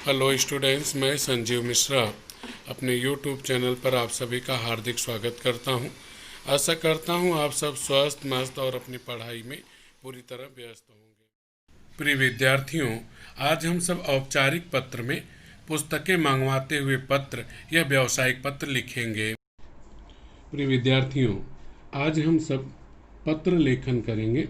Hello students, मैं संजीव मिश्रा अपने YouTube channel पर आप सभी का हार्दिक स्वागत करता हूं। आशा करता हूं आप सब स्वस्थ मस्त और अपनी पढ़ाई में पूरी तरह व्यस्त होंगे। प्रिय विद्यार्थियों, आज हम सब औपचारिक पत्र में पुस्तकें मंगवाते हुए पत्र या व्यावसायिक पत्र लिखेंगे। प्रिय विद्यार्थियों, आज हम सब पत्र लेखन करेंगे।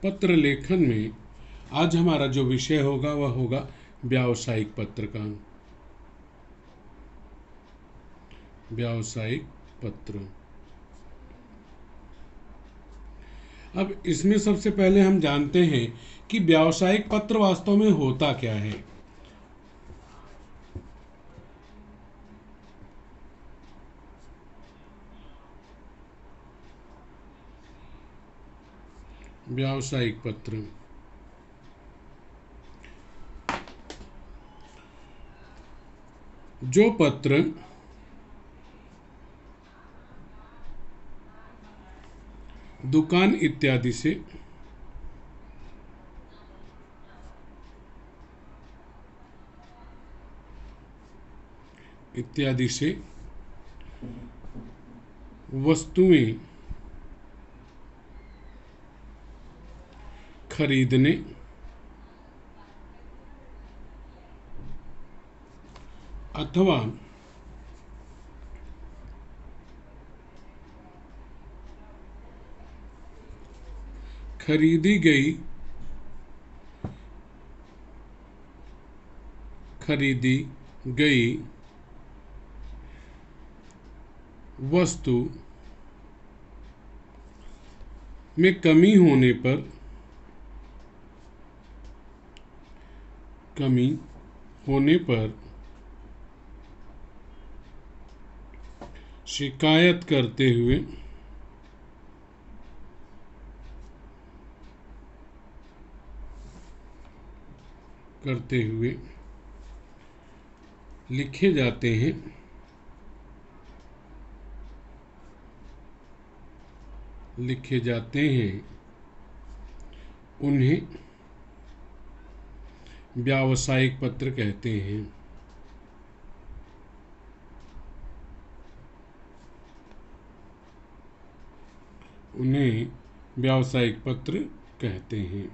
पत्र लेखन में आज हमारा जो विषय होगा वह होगा व्यावसायिक पत्र का। व्यावसायिक पत्र। अब इसमें सबसे पहले हम जानते हैं कि व्यावसायिक पत्र वास्तव में होता क्या है। व्यावसायिक पत्र जो पत्र दुकान इत्यादि से वस्तुएं खरीदने अथवा खरीदी गई वस्तु में कमी होने पर शिकायत करते हुए लिखे जाते हैं उन्हें व्यावसायिक पत्र कहते हैं। उन्हें व्यावसायिक पत्र कहते हैं।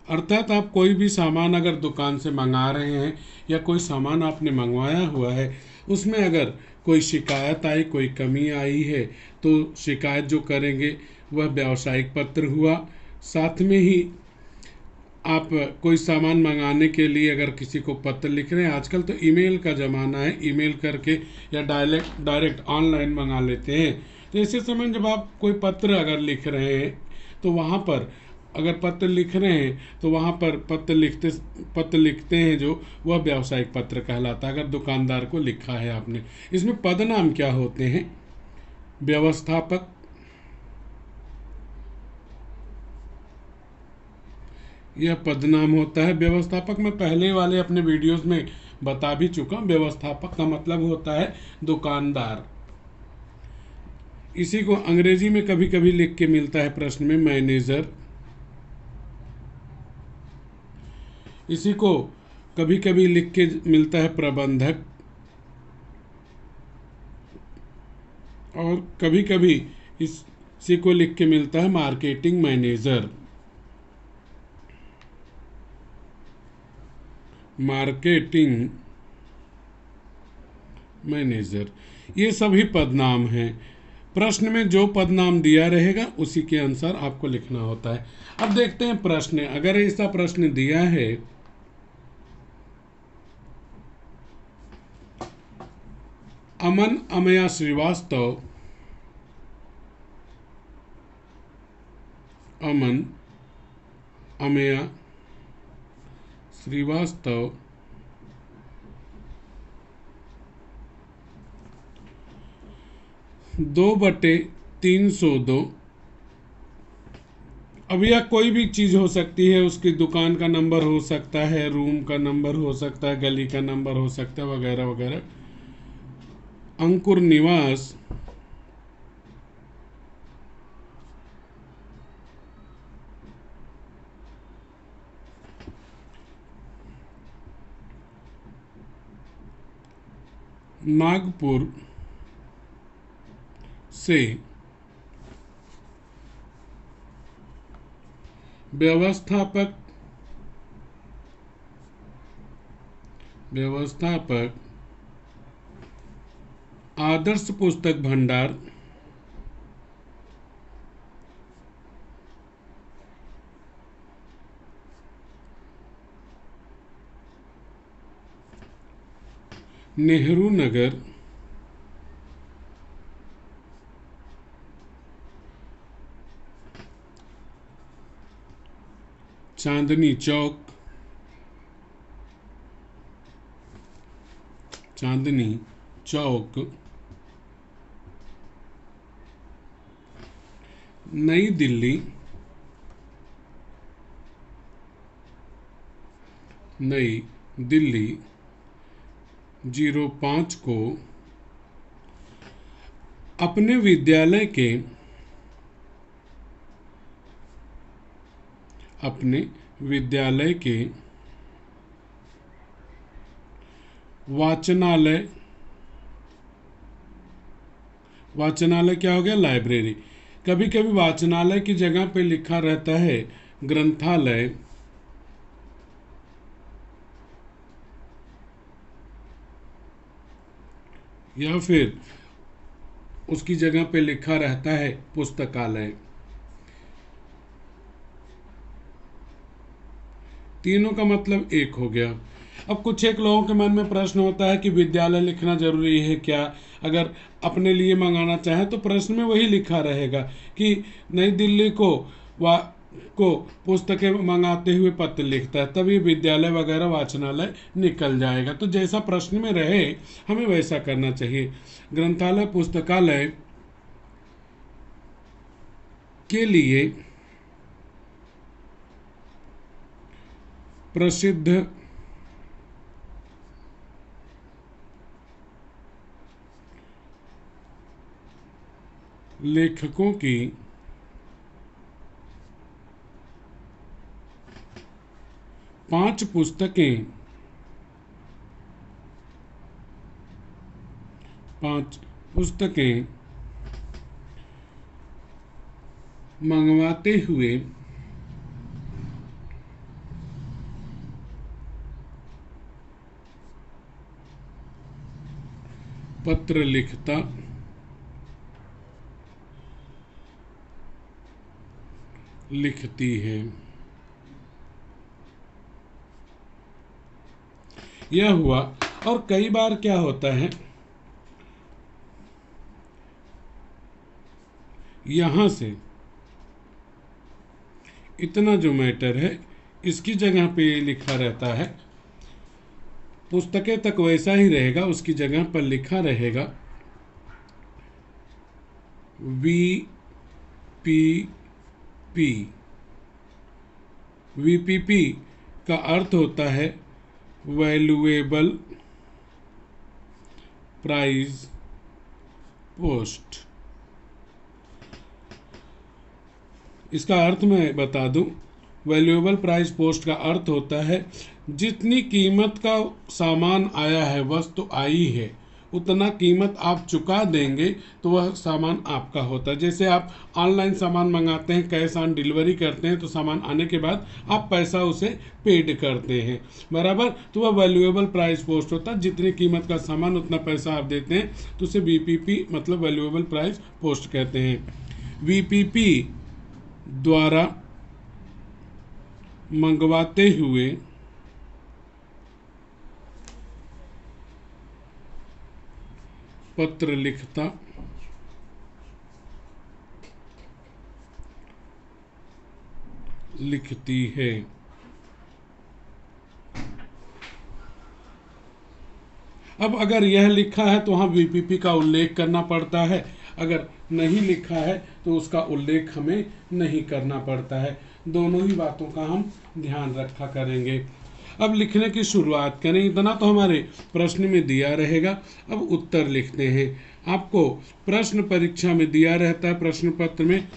अर्थात आप कोई भी सामान अगर दुकान से मंगा रहे हैं या कोई सामान आपने मंगवाया हुआ है, उसमें अगर कोई शिकायत आई, कोई कमी आई है, तो शिकायत जो करेंगे वह व्यावसायिक पत्र हुआ। साथ में ही आप कोई सामान मंगाने के लिए अगर किसी को पत्र लिख रहे हैं, आजकल तो ईमेल का ज़माना है, ईमेल करके या डायरेक्ट ऑनलाइन मंगा लेते हैं। तो ऐसे समय जब आप कोई पत्र अगर लिख रहे हैं तो वहाँ पर अगर पत्र लिख रहे हैं तो वहाँ पर पत्र लिखते हैं जो वह व्यावसायिक पत्र कहलाता है, अगर दुकानदार को लिखा है आपने। इसमें पदनाम क्या होते हैं? व्यवस्थापक, यह पदनाम होता है। व्यवस्थापक मैं पहले वाले अपने वीडियोस में बता भी चुका हूं। व्यवस्थापक का मतलब होता है दुकानदार। इसी को अंग्रेजी में कभी कभी लिख के मिलता है प्रश्न में मैनेजर। इसी को कभी कभी लिख के मिलता है प्रबंधक, और कभी कभी इसी को लिख के मिलता है मार्केटिंग मैनेजर। मार्केटिंग मैनेजर, ये सभी पदनाम हैं। प्रश्न में जो पदनाम दिया रहेगा उसी के अनुसार आपको लिखना होता है। अब देखते हैं प्रश्न। अगर ऐसा प्रश्न दिया है, अमन अमया श्रीवास्तव, अमन अमया श्रीवास्तव 2/302। अब यह कोई भी चीज़ हो सकती है, उसकी दुकान का नंबर हो सकता है, रूम का नंबर हो सकता है, गली का नंबर हो सकता है, वगैरह वगैरह। अंकुर निवास नागपुर से व्यवस्थापक आदर्श पुस्तक भंडार नेहरू नगर चांदनी चौक नई दिल्ली 05 को अपने विद्यालय के वाचनालय क्या हो गया, लाइब्रेरी। कभी कभी वाचनालय की जगह पे लिखा रहता है ग्रंथालय, या फिर उसकी जगह पे लिखा रहता है पुस्तकालय। तीनों का मतलब एक हो गया। अब कुछ एक लोगों के मन में प्रश्न होता है कि विद्यालय लिखना जरूरी है क्या? अगर अपने लिए मंगाना चाहे तो प्रश्न में वही लिखा रहेगा कि नई दिल्ली को पुस्तकें मंगाते हुए पत्र लिखता है, तभी विद्यालय वगैरह वाचनालय निकल जाएगा। तो जैसा प्रश्न में रहे हमें वैसा करना चाहिए। ग्रंथालय पुस्तकालय के लिए प्रसिद्ध लेखकों की 5 पुस्तकें मंगवाते हुए पत्र लिखती है। यह हुआ। और कई बार क्या होता है, यहां से इतना जो मैटर है इसकी जगह पे लिखा रहता है, पुस्तकें तक वैसा ही रहेगा, उसकी जगह पर लिखा रहेगा VPP। VPP का अर्थ होता है वैल्यूएबल प्राइस पोस्ट। इसका अर्थ मैं बता दूं, वैल्यूएबल प्राइस पोस्ट का अर्थ होता है जितनी कीमत का सामान आया है, वस्तु आई है, उतना कीमत आप चुका देंगे तो वह सामान आपका होता है। जैसे आप ऑनलाइन सामान मंगाते हैं, कैश ऑन डिलीवरी करते हैं, तो सामान आने के बाद आप पैसा उसे पेड करते हैं, बराबर। तो वह वैल्यूएबल प्राइस पोस्ट होता है, जितनी कीमत का सामान उतना पैसा आप देते हैं, तो उसे VPP मतलब वैल्यूएबल प्राइस पोस्ट कहते हैं। VPP द्वारा मंगवाते हुए पत्र लिखती है। अब अगर यह लिखा है तो वहाँ VPP का उल्लेख करना पड़ता है, अगर नहीं लिखा है तो उसका उल्लेख हमें नहीं करना पड़ता है। दोनों ही बातों का हम ध्यान रखा करेंगे। अब लिखने की शुरुआत करें। इतना तो हमारे प्रश्न में दिया रहेगा। अब उत्तर लिखते हैं। आपको प्रश्न परीक्षा में दिया रहता है, प्रश्न पत्र में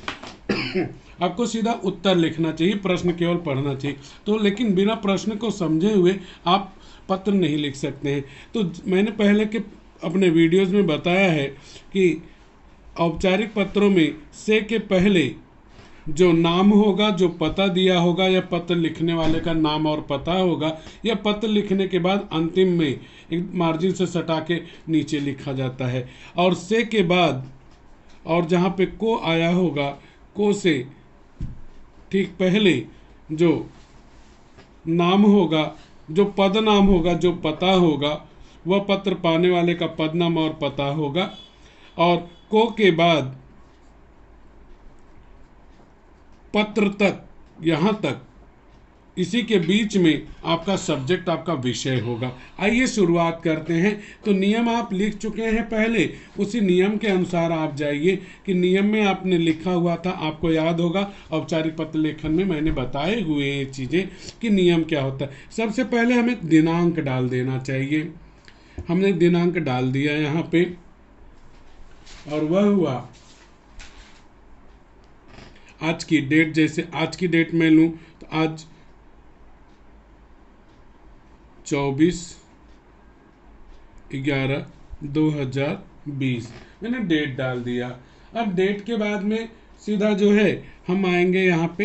आपको सीधा उत्तर लिखना चाहिए, प्रश्न केवल पढ़ना चाहिए। तो लेकिन बिना प्रश्न को समझे हुए आप पत्र नहीं लिख सकते हैं। तो मैंने पहले के अपने वीडियोस में बताया है कि औपचारिक पत्रों में से के पहले जो नाम होगा, जो पता दिया होगा, या पत्र लिखने वाले का नाम और पता होगा, या पत्र लिखने के बाद अंतिम में एक मार्जिन से सटा के नीचे लिखा जाता है। और से के बाद और जहाँ पे को आया होगा, को से ठीक पहले जो नाम होगा, जो पद नाम होगा, जो पता होगा, वह पत्र पाने वाले का पद नाम और पता होगा। और को के बाद पत्र तक, यहाँ तक, इसी के बीच में आपका सब्जेक्ट, आपका विषय होगा। आइए शुरुआत करते हैं। तो नियम आप लिख चुके हैं पहले, उसी नियम के अनुसार आप जाइए कि नियम में आपने लिखा हुआ था, आपको याद होगा औपचारिक पत्र लेखन में मैंने बताए हुए ये चीज़ें कि नियम क्या होता है। सबसे पहले हमें दिनांक डाल देना चाहिए। हमने दिनांक डाल दिया यहाँ पे, और वह हुआ आज की डेट। जैसे आज की डेट मैं लूँ तो आज 24/11/2020 मैंने डेट डाल दिया। अब डेट के बाद में सीधा जो है हम आएंगे यहाँ पे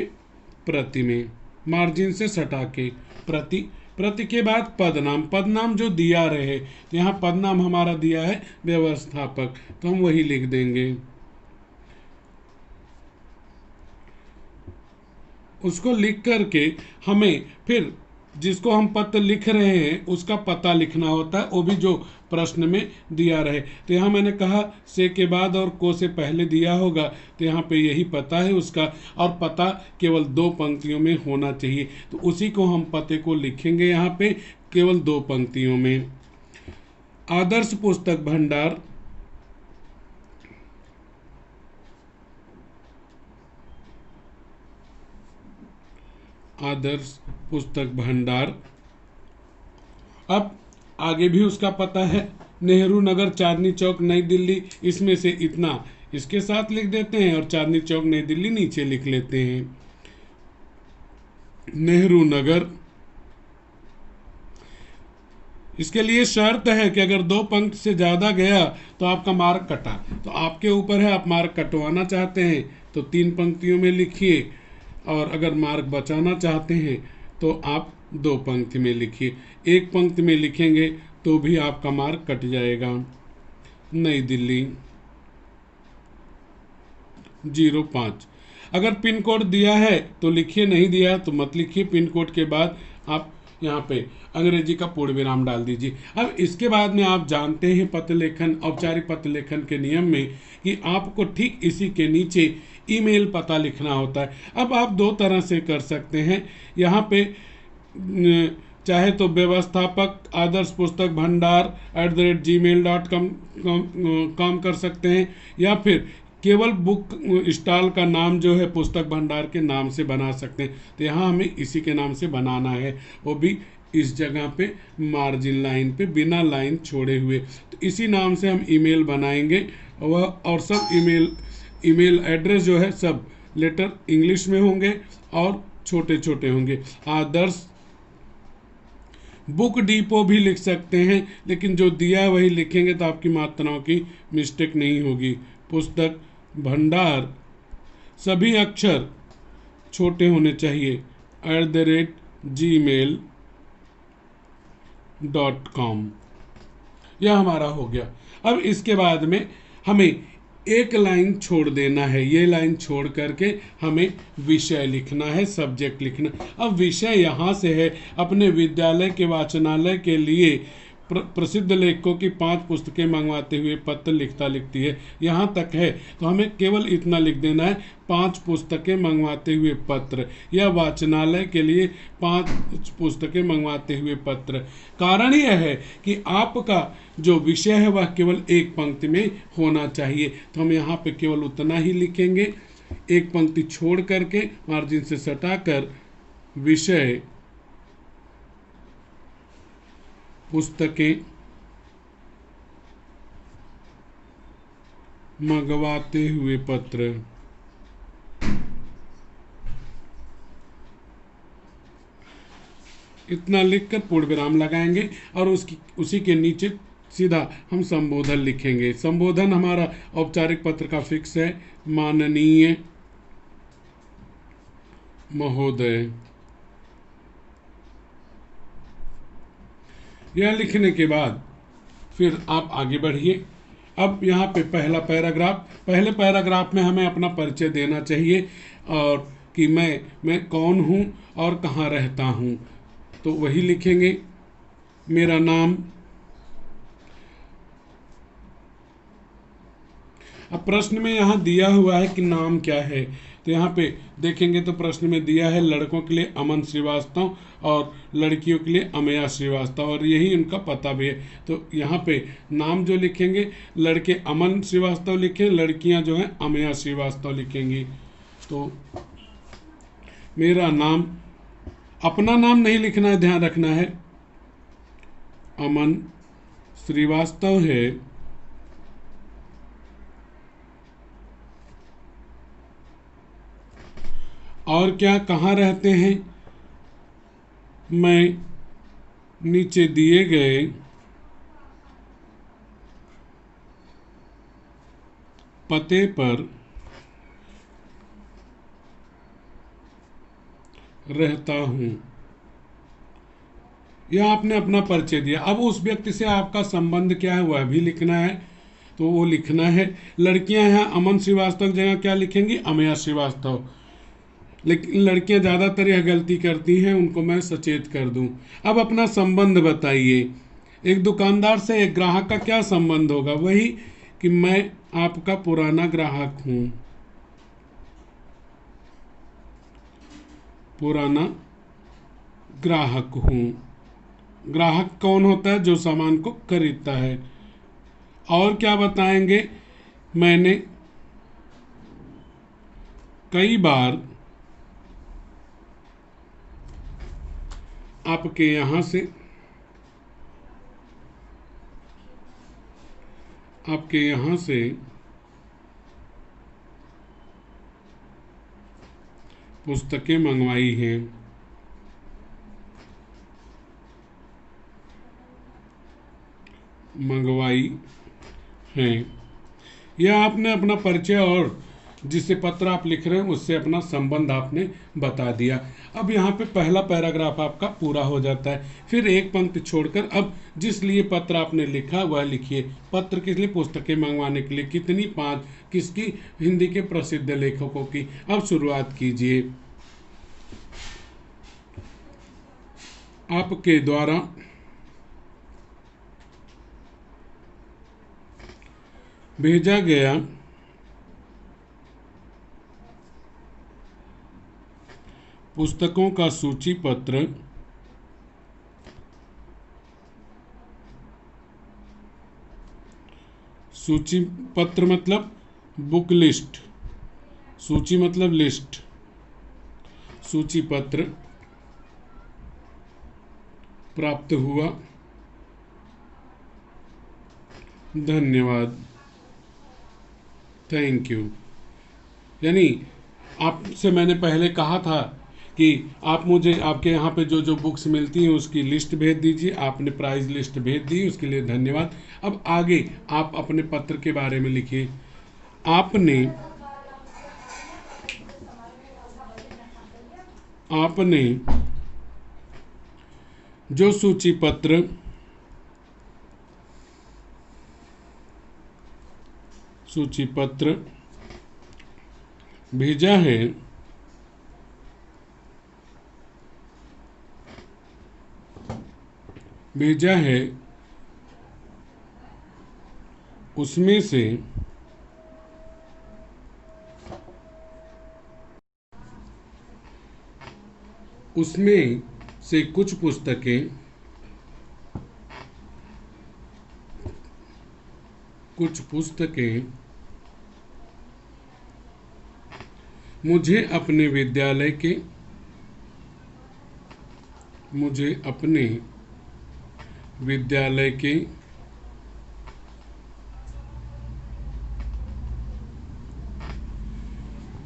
प्रति में, मार्जिन से सटा के प्रति। प्रति के बाद पदनाम, पदनाम जो दिया रहे, तो यहाँ पदनाम हमारा दिया है व्यवस्थापक, तो हम वही लिख देंगे। उसको लिख करके हमें फिर जिसको हम पत्र लिख रहे हैं उसका पता लिखना होता है, वो भी जो प्रश्न में दिया रहे। तो यहाँ मैंने कहा से के बाद और को से पहले दिया होगा, तो यहाँ पे यही पता है उसका, और पता केवल 2 पंक्तियों में होना चाहिए। तो उसी को हम पते को लिखेंगे यहाँ पे केवल 2 पंक्तियों में। आदर्श पुस्तक भंडार, आदर्श पुस्तक भंडार। अब आगे भी उसका पता है, नेहरू नगर, चांदनी चौक, नई दिल्ली। इसमें से इतना इसके साथ लिख देते हैं और चांदनी चौक, नई दिल्ली नीचे लिख लेते हैं। नेहरू नगर, इसके लिए शर्त है कि अगर 2 पंक्ति से ज़्यादा गया तो आपका मार्क कटा। तो आपके ऊपर है, आप मार्क कटवाना चाहते हैं तो 3 पंक्तियों में लिखिए, और अगर मार्क बचाना चाहते हैं तो आप 2 पंक्ति में लिखिए। 1 पंक्ति में लिखेंगे तो भी आपका मार्क कट जाएगा। नई दिल्ली 05। अगर पिन कोड दिया है तो लिखिए, नहीं दिया है तो मत लिखिए। पिन कोड के बाद आप यहाँ पे अंग्रेजी का पूर्ण विराम डाल दीजिए। अब इसके बाद में आप जानते हैं पत्र लेखन, औपचारिक पत्र लेखन के नियम में कि आपको ठीक इसी के नीचे ईमेल पता लिखना होता है। अब आप 2 तरह से कर सकते हैं यहाँ पे, चाहे तो व्यवस्थापक आदर्श पुस्तक भंडार @gmail.com काम कर सकते हैं, या फिर केवल बुक स्टॉल का नाम जो है पुस्तक भंडार के नाम से बना सकते हैं। तो यहाँ हमें इसी के नाम से बनाना है, वो भी इस जगह पे मार्जिन लाइन पे बिना लाइन छोड़े हुए। तो इसी नाम से हम ईमेल बनाएंगे, वह और सब ईमेल एड्रेस जो है सब लेटर इंग्लिश में होंगे और छोटे छोटे होंगे। आदर्श बुक डिपो भी लिख सकते हैं, लेकिन जो दिया है वही लिखेंगे तो आपकी मात्राओं की मिस्टेक नहीं होगी। पुस्तक भंडार सभी अक्षर छोटे होने चाहिए @gmail.com। यह हमारा हो गया। अब इसके बाद में हमें एक लाइन छोड़ देना है, ये लाइन छोड़ करके हमें विषय लिखना है, सब्जेक्ट लिखना। अब विषय यहाँ से है अपने विद्यालय के वाचनालय के लिए प्रसिद्ध लेखकों की 5 पुस्तकें मंगवाते हुए पत्र लिखता लिखती है, यहाँ तक है। तो हमें केवल इतना लिख देना है, 5 पुस्तकें मंगवाते हुए पत्र, या वाचनालय के लिए 5 पुस्तकें मंगवाते हुए पत्र। कारण यह है कि आपका जो विषय है वह केवल 1 पंक्ति में होना चाहिए। तो हम यहाँ पे केवल उतना ही लिखेंगे, 1 पंक्ति छोड़ करके मार्जिन से सटाकर विषय पुस्तकें मंगवाते हुए पत्र। इतना लिखकर पूर्ण विराम लगाएंगे और उसी के नीचे सीधा हम संबोधन लिखेंगे। संबोधन हमारा औपचारिक पत्र का फिक्स है, माननीय महोदय। यह लिखने के बाद फिर आप आगे बढ़िए। अब यहाँ पे पहला पैराग्राफ, पहले पैराग्राफ में हमें अपना परिचय देना चाहिए और कि मैं कौन हूँ और कहाँ रहता हूँ, तो वही लिखेंगे। मेरा नाम, अब प्रश्न में यहाँ दिया हुआ है कि नाम क्या है, तो यहाँ पे देखेंगे तो प्रश्न में दिया है लड़कों के लिए अमन श्रीवास्तव और लड़कियों के लिए अमया श्रीवास्तव, और यही उनका पता भी है। तो यहाँ पे नाम जो लिखेंगे, लड़के अमन श्रीवास्तव लिखें, लड़कियां जो हैं अमया श्रीवास्तव लिखेंगी। तो मेरा नाम, अपना नाम नहीं लिखना है, ध्यान रखना है, अमन श्रीवास्तव है, और क्या, कहाँ रहते हैं, मैं नीचे दिए गए पते पर रहता हूँ। यह आपने अपना परिचय दिया। अब उस व्यक्ति से आपका संबंध क्या है वह भी लिखना है, तो वो लिखना है। लड़कियां हैं अमन श्रीवास्तव की जगह क्या लिखेंगी, अमया श्रीवास्तव। लेकिन लड़कियां ज़्यादातर यह गलती करती हैं, उनको मैं सचेत कर दूं। अब अपना संबंध बताइए। एक दुकानदार से एक ग्राहक का क्या संबंध होगा, वही कि मैं आपका पुराना ग्राहक हूं। पुराना ग्राहक हूं। ग्राहक कौन होता है, जो सामान को खरीदता है। और क्या बताएंगे, मैंने कई बार आपके यहाँ से पुस्तकें मंगवाई हैं। यह आपने अपना परिचय और जिससे पत्र आप लिख रहे हैं उससे अपना संबंध आपने बता दिया। अब यहाँ पे पहला पैराग्राफ आपका पूरा हो जाता है। फिर एक पंक्ति छोड़कर अब जिस लिए पत्र आपने लिखा वह लिखिए। पत्र किस लिए, पुस्तकें मंगवाने के लिए। कितनी, 5। किसकी, हिंदी के प्रसिद्ध लेखकों की। अब शुरुआत कीजिए। आपके द्वारा भेजा गया पुस्तकों का सूची पत्र मतलब बुक लिस्ट, सूची मतलब लिस्ट, सूची पत्र प्राप्त हुआ, धन्यवाद, थैंक यू। यानी आपसे मैंने पहले कहा था कि आप मुझे आपके यहाँ पे जो जो बुक्स मिलती हैं उसकी लिस्ट भेज दीजिए। आपने प्राइस लिस्ट भेज दी, उसके लिए धन्यवाद। अब आगे आप अपने पत्र के बारे में लिखिए। आपने जो सूची पत्र भेजा है उसमें से कुछ पुस्तकें मुझे अपने विद्यालय के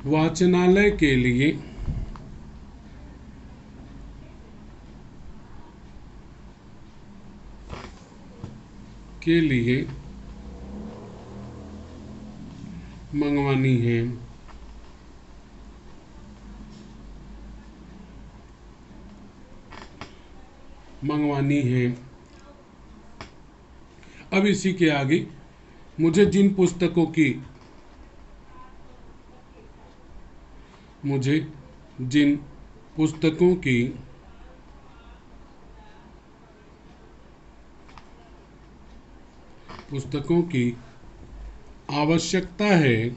वाचनालय के लिए के लिए मंगवानी है। मंगवानी है। अब इसी के आगे मुझे जिन पुस्तकों की मुझे जिन पुस्तकों की आवश्यकता है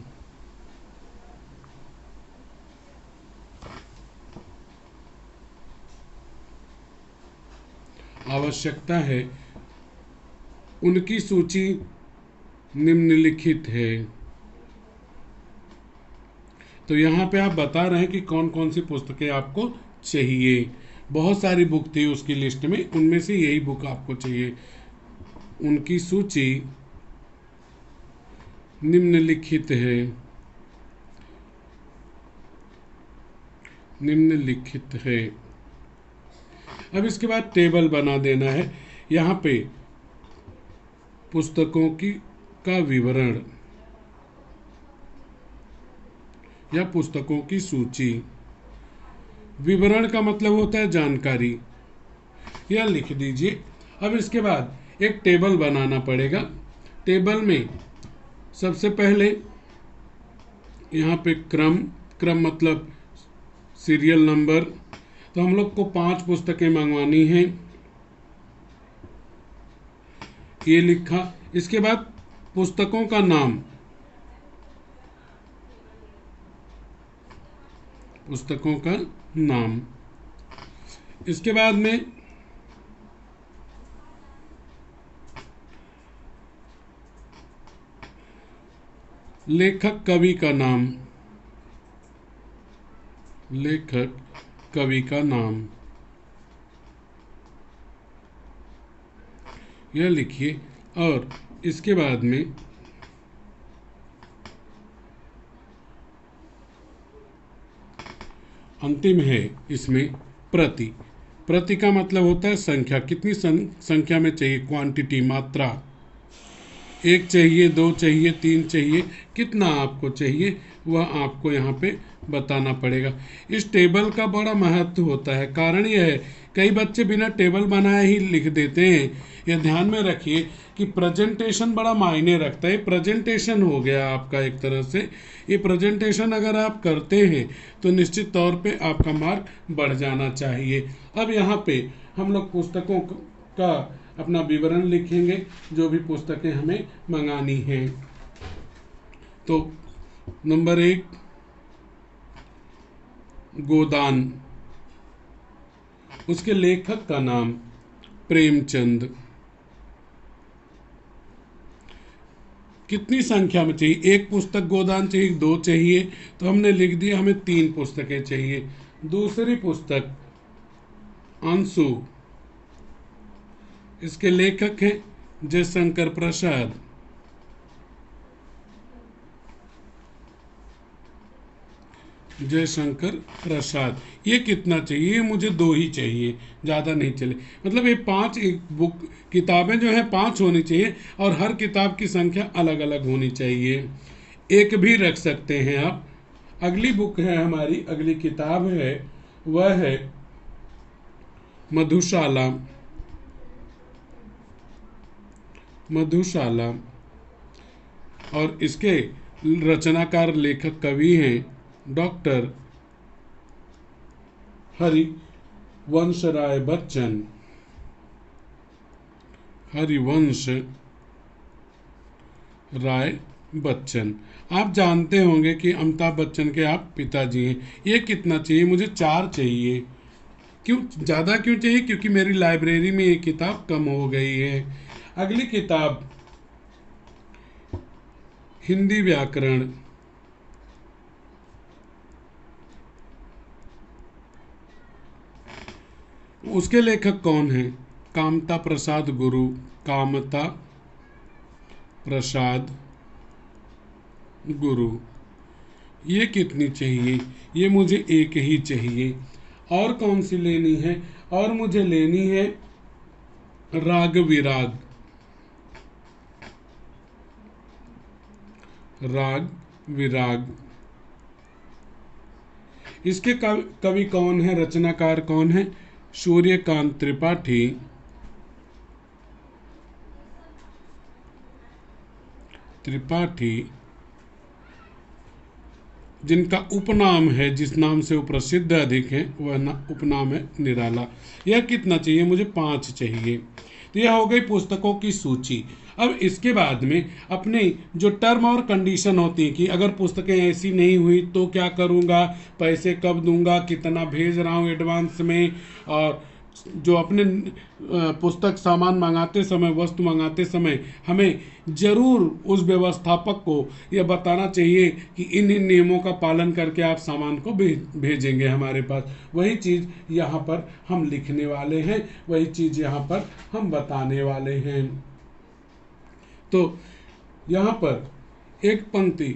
उनकी सूची निम्नलिखित है। तो यहाँ पे आप बता रहे हैं कि कौन कौन सी पुस्तकें आपको चाहिए। बहुत सारी बुक थी उसकी लिस्ट में, उनमें से यही बुक आपको चाहिए। उनकी सूची निम्नलिखित है। अब इसके बाद टेबल बना देना है। यहाँ पे पुस्तकों का विवरण या पुस्तकों की सूची। विवरण का मतलब होता है जानकारी, यह लिख दीजिए। अब इसके बाद एक टेबल बनाना पड़ेगा। टेबल में सबसे पहले यहाँ पे क्रम मतलब सीरियल नंबर। तो हम लोग को 5 पुस्तकें मंगवानी हैं, ये लिखा। इसके बाद पुस्तकों का नाम, इसके बाद में लेखक कवि का नाम, यह लिखिए। और इसके बाद में अंतिम है इसमें प्रति का मतलब होता है संख्या। कितनी संख्या में चाहिए, क्वांटिटी, मात्रा। 1 चाहिए, 2 चाहिए, 3 चाहिए, कितना आपको चाहिए वह आपको यहाँ पे बताना पड़ेगा। इस टेबल का बड़ा महत्व होता है। कारण यह है, कई बच्चे बिना टेबल बनाए ही लिख देते हैं। यह ध्यान में रखिए कि प्रेजेंटेशन बड़ा मायने रखता है। प्रेजेंटेशन हो गया आपका एक तरह से। ये प्रेजेंटेशन अगर आप करते हैं तो निश्चित तौर पे आपका मार्क बढ़ जाना चाहिए। अब यहाँ पे हम लोग पुस्तकों का अपना विवरण लिखेंगे, जो भी पुस्तकें हमें मंगानी हैं। तो नंबर 1, गोदान। उसके लेखक का नाम प्रेमचंद। कितनी संख्या में चाहिए, 1 पुस्तक गोदान चाहिए, 2 चाहिए, तो हमने लिख दिया हमें 3 पुस्तकें चाहिए। दूसरी पुस्तक अंशु, इसके लेखक हैं जयशंकर प्रसाद। ये कितना चाहिए, मुझे 2 ही चाहिए, ज़्यादा नहीं चले। मतलब ये 5 किताबें जो है 5 होनी चाहिए और हर किताब की संख्या अलग अलग होनी चाहिए। 1 भी रख सकते हैं आप। अगली बुक है हमारी, अगली किताब है, वह है मधुशाला। और इसके रचनाकार लेखक कवि हैं डॉक्टर हरिवंश राय बच्चन। आप जानते होंगे कि अमिताभ बच्चन के आप पिताजी हैं। ये कितना चाहिए, मुझे 4 चाहिए। क्यों ज़्यादा क्यों चाहिए, क्योंकि मेरी लाइब्रेरी में ये किताब कम हो गई है। अगली किताब हिंदी व्याकरण। उसके लेखक कौन हैं, कामता प्रसाद गुरु। ये कितनी चाहिए, ये मुझे 1 ही चाहिए। और कौन सी लेनी है, और मुझे लेनी है राग विराग। राग विराग। इसके कवि कौन है, रचनाकार कौन है? सूर्यकांत त्रिपाठी। त्रिपाठी जिनका उपनाम है, जिस नाम से वो प्रसिद्ध अधिक है, वह उपनाम है निराला। यह कितना चाहिए मुझे? 5 चाहिए। तो यह हो गई पुस्तकों की सूची। अब इसके बाद में अपने जो टर्म और कंडीशन होती है कि अगर पुस्तकें ऐसी नहीं हुई तो क्या करूँगा, पैसे कब दूंगा, कितना भेज रहा हूँ एडवांस में, और जो अपने पुस्तक सामान मंगाते समय, वस्तु मंगाते समय हमें जरूर उस व्यवस्थापक को यह बताना चाहिए कि इन इन नियमों का पालन करके आप सामान को भेजेंगे हमारे पास। वही चीज़ यहाँ पर हम लिखने वाले हैं, वही चीज़ यहाँ पर हम बताने वाले हैं। तो यहाँ पर एक पंक्ति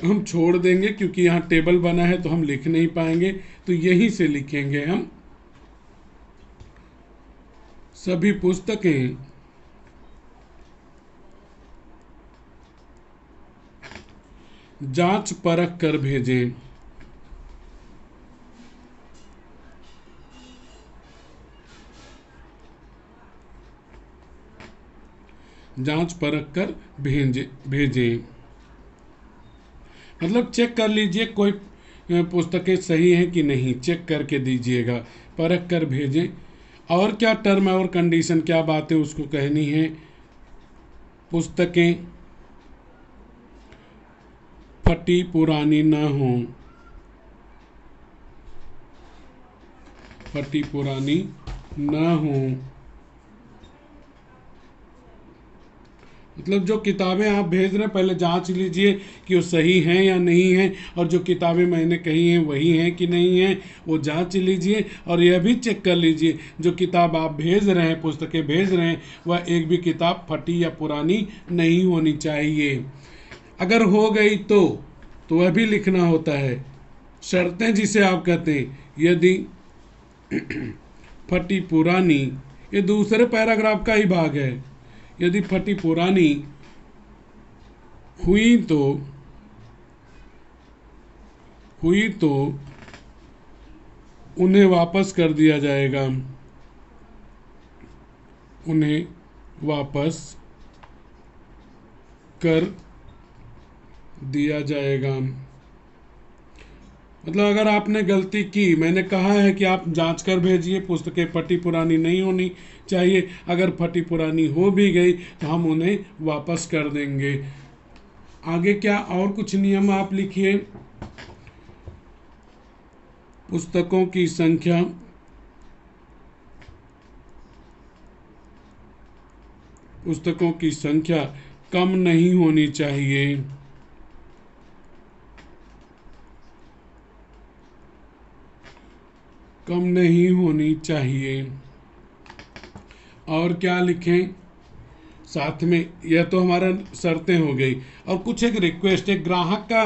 हम छोड़ देंगे क्योंकि यहाँ टेबल बना है तो हम लिख नहीं पाएंगे, तो यहीं से लिखेंगे हम। सभी पुस्तकें जांच परख कर भेजें। जांच परख कर भेजें मतलब चेक कर लीजिए कोई पुस्तकें सही हैं कि नहीं, चेक करके दीजिएगा, परख कर भेजें। और क्या टर्म और कंडीशन, क्या बातें उसको कहनी है? पुस्तकें फटी पुरानी ना हो, फटी पुरानी ना हो। मतलब जो किताबें आप भेज रहे हैं पहले जांच लीजिए कि वो सही हैं या नहीं हैं, और जो किताबें मैंने कही हैं वही हैं कि नहीं हैं, वो जांच लीजिए। और यह भी चेक कर लीजिए जो किताब आप भेज रहे हैं, पुस्तकें भेज रहे हैं, वह एक भी किताब फटी या पुरानी नहीं होनी चाहिए। अगर हो गई तो वह भी लिखना होता है। शर्तें जिसे आप कहते हैं, यदि फटी पुरानी, ये दूसरे पैराग्राफ का ही भाग है। यदि फटी पुरानी हुई तो उन्हें वापस कर दिया जाएगा, उन्हें वापस कर दिया जाएगा। मतलब अगर आपने गलती की, मैंने कहा है कि आप जांच कर भेजिए, पुस्तकें फटी पुरानी नहीं होनी चाहिए। अगर फटी पुरानी हो भी गई तो हम उन्हें वापस कर देंगे। आगे क्या और कुछ नियम आप लिखिए। पुस्तकों की संख्या कम नहीं होनी चाहिए। कम नहीं होनी चाहिए। और क्या लिखें साथ में? यह तो हमारा शर्तें हो गई। और कुछ एक रिक्वेस्ट, एक ग्राहक का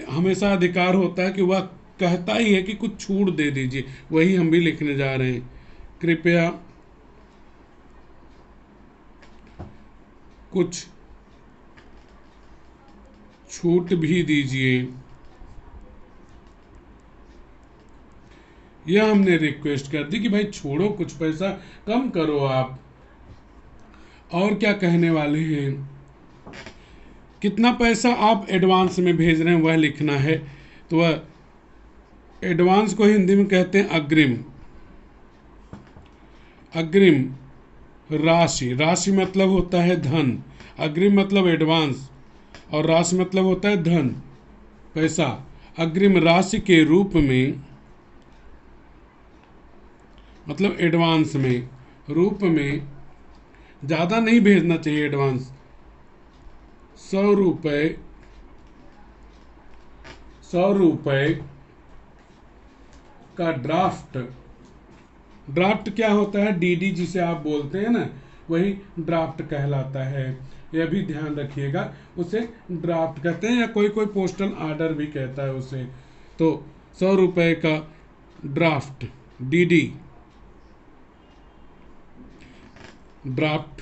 हमेशा अधिकार होता है कि वह कहता ही है कि कुछ छूट दे दीजिए, वही हम भी लिखने जा रहे हैं। कृपया कुछ छूट भी दीजिए। यह हमने रिक्वेस्ट कर दी कि भाई छोड़ो, कुछ पैसा कम करो आप। और क्या कहने वाले हैं? कितना पैसा आप एडवांस में भेज रहे हैं वह लिखना है। तो वह एडवांस को हिंदी में कहते हैं अग्रिम। अग्रिम राशि, राशि मतलब होता है धन, अग्रिम मतलब एडवांस, और राशि मतलब होता है धन, पैसा। अग्रिम राशि के रूप में, मतलब एडवांस में, रूप में, ज़्यादा नहीं भेजना चाहिए एडवांस। 100 रुपये, 100 रुपये का ड्राफ्ट। ड्राफ्ट क्या होता है? डीडी जिसे आप बोलते हैं ना, वही ड्राफ्ट कहलाता है। यह भी ध्यान रखिएगा, उसे ड्राफ्ट कहते हैं, या कोई कोई पोस्टल आर्डर भी कहता है उसे। तो 100 रुपये का ड्राफ्ट, डीडी, ड्राफ्ट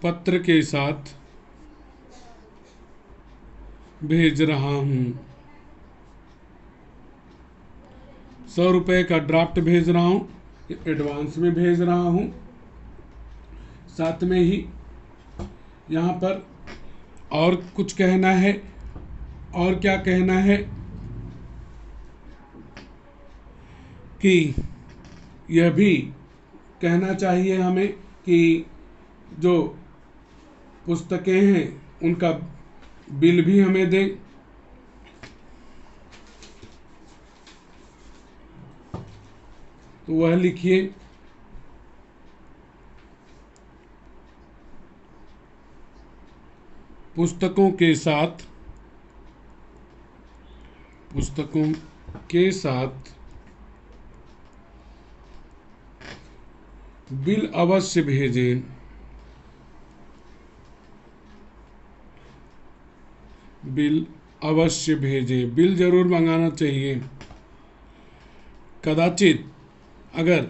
पत्र के साथ भेज रहा हूँ। 100 रुपये का ड्राफ्ट भेज रहा हूँ, एडवांस में भेज रहा हूँ। साथ में ही यहाँ पर और कुछ कहना है, और क्या कहना है कि यह भी कहना चाहिए हमें कि जो पुस्तकें हैं उनका बिल भी हमें दें। तो वह लिखिए। पुस्तकों के साथ बिल अवश्य भेजें। बिल अवश्य भेजें। बिल जरूर मंगाना चाहिए। कदाचित अगर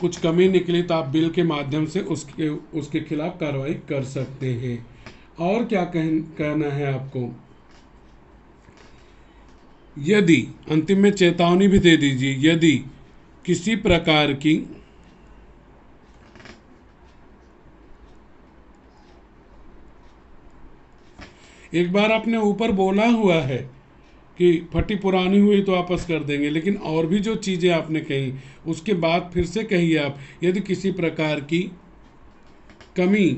कुछ कमी निकली तो आप बिल के माध्यम से उसके खिलाफ कार्रवाई कर सकते हैं। और क्या कहना है आपको? यदि अंतिम में चेतावनी भी दे दीजिए, यदि किसी प्रकार की एक बार आपने ऊपर बोला हुआ है कि फटी पुरानी हुई तो वापस कर देंगे, लेकिन और भी जो चीजें आपने कही उसके बाद फिर से कहिए आप। यदि किसी प्रकार की कमी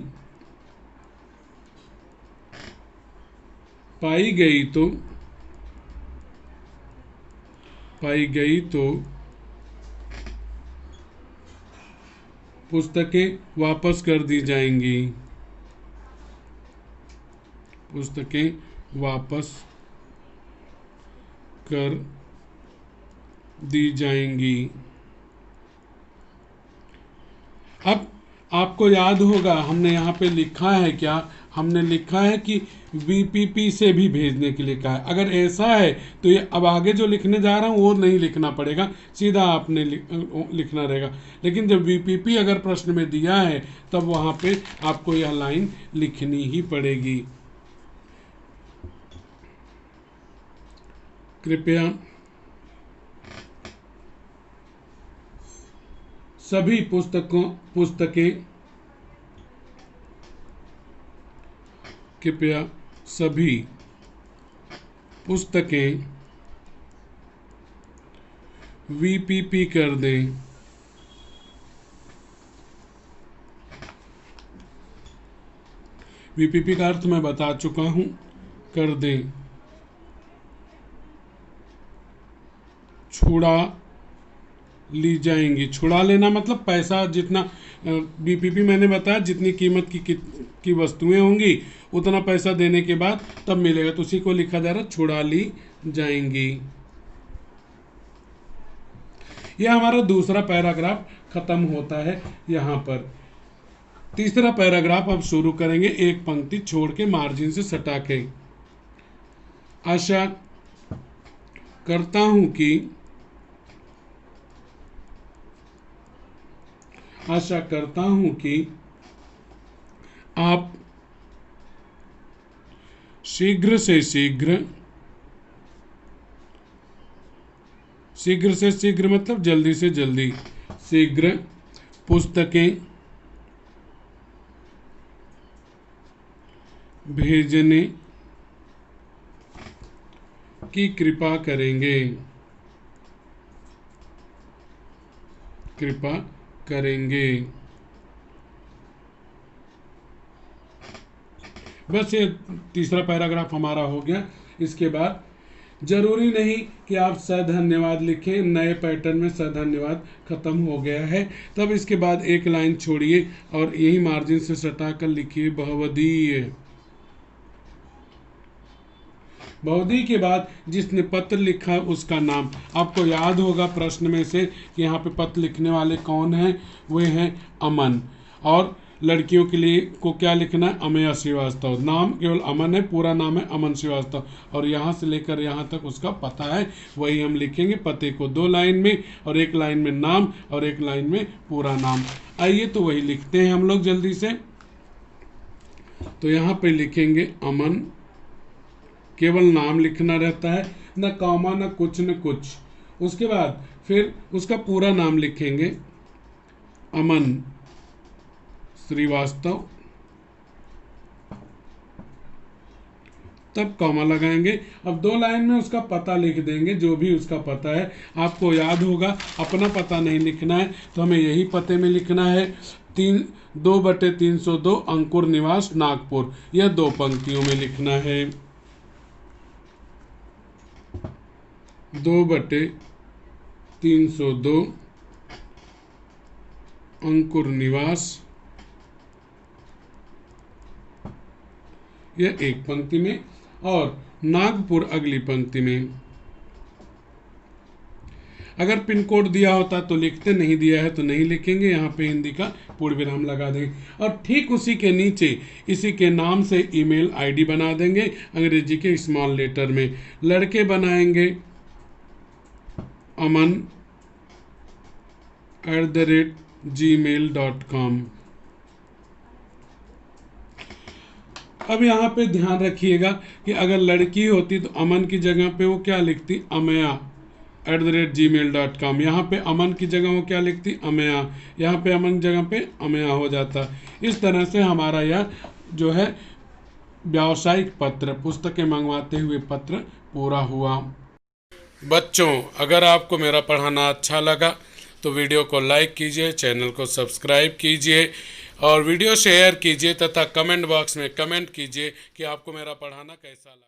पाई गई तो पुस्तकें वापस कर दी जाएंगी। पुस्तकें वापस कर दी जाएंगी। अब आपको याद होगा हमने यहाँ पे लिखा है क्या? हमने लिखा है कि वीपीपी से भी भेजने के लिए कहा है। अगर ऐसा है तो ये अब आगे जो लिखने जा रहा हूँ वो नहीं लिखना पड़ेगा, सीधा आपने लिखना रहेगा। लेकिन जब वीपीपी अगर प्रश्न में दिया है तब वहाँ पे आपको यह लाइन लिखनी ही पड़ेगी। कृपया सभी पुस्तकें कृपया सभी पुस्तकें वीपीपी कर दें। वीपीपी का अर्थ मैं बता चुका हूं, कर दें। छुड़ा ली जाएंगी। छुड़ा लेना मतलब पैसा जितना वीपीपी मैंने बताया जितनी कीमत की वस्तुएं होंगी उतना पैसा देने के बाद तब मिलेगा, तो उसी को लिखा जा रहा है छुड़ा ली जाएंगी। यह हमारा दूसरा पैराग्राफ खत्म होता है यहाँ पर। तीसरा पैराग्राफ अब शुरू करेंगे एक पंक्ति छोड़ के, मार्जिन से सटा के। आशा करता हूं कि आप शीघ्र से शीघ्र मतलब जल्दी से जल्दी, शीघ्र पुस्तकें भेजने की कृपा करेंगे। बस ये तीसरा पैराग्राफ हमारा हो गया। इसके बाद जरूरी नहीं कि आप सधन्यवाद लिखें, नए पैटर्न में सधन्यवाद खत्म हो गया है। तब इसके बाद एक लाइन छोड़िए और यही मार्जिन से सटाकर लिखिए बहुवदीय। बहुवदीय के बाद जिसने पत्र लिखा उसका नाम। आपको याद होगा प्रश्न में से कि यहाँ पे पत्र लिखने वाले कौन हैं? वे हैं अमन। और लड़कियों के लिए को क्या लिखना है? अमेया श्रीवास्तव। नाम केवल अमन है, पूरा नाम है अमन श्रीवास्तव, और यहाँ से लेकर यहाँ तक उसका पता है, वही हम लिखेंगे। पते को 2 लाइन में, और 1 लाइन में नाम और 1 लाइन में पूरा नाम। आइए तो वही लिखते हैं हम लोग जल्दी से। तो यहाँ पे लिखेंगे अमन केवल नाम लिखना रहता है, न कॉमा न कुछ न कुछ। उसके बाद फिर उसका पूरा नाम लिखेंगे, अमन श्रीवास्तव, तब कॉमा लगाएंगे। अब 2 लाइन में उसका पता लिख देंगे, जो भी उसका पता है। आपको याद होगा, अपना पता नहीं लिखना है तो हमें यही पते में लिखना है, 2/302 अंकुर निवास नागपुर। यह 2 पंक्तियों में लिखना है, 2/302 अंकुर निवास, यह एक पंक्ति में, और नागपुर अगली पंक्ति में। अगर पिन कोड दिया होता तो लिखते, नहीं दिया है तो नहीं लिखेंगे। यहाँ पे हिंदी का पूर्ण विराम लगा देंगे और ठीक उसी के नीचे इसी के नाम से ईमेल आईडी बना देंगे, अंग्रेजी के स्मॉल लेटर में। लड़के बनाएंगे aman@gmail.com। अब यहाँ पे ध्यान रखिएगा कि अगर लड़की होती तो अमन की जगह पे वो क्या लिखती, अमया@gmail.com। यहाँ पे अमन की जगह वो क्या लिखती, अमया। यहाँ पे अमन की जगह पे अमया हो जाता। इस तरह से हमारा यह जो है व्यावसायिक पत्र, पुस्तकें मंगवाते हुए पत्र पूरा हुआ। बच्चों, अगर आपको मेरा पढ़ाना अच्छा लगा तो वीडियो को लाइक कीजिए, चैनल को सब्सक्राइब कीजिए और वीडियो शेयर कीजिए तथा कमेंट बॉक्स में कमेंट कीजिए कि आपको मेरा पढ़ाना कैसा लगा।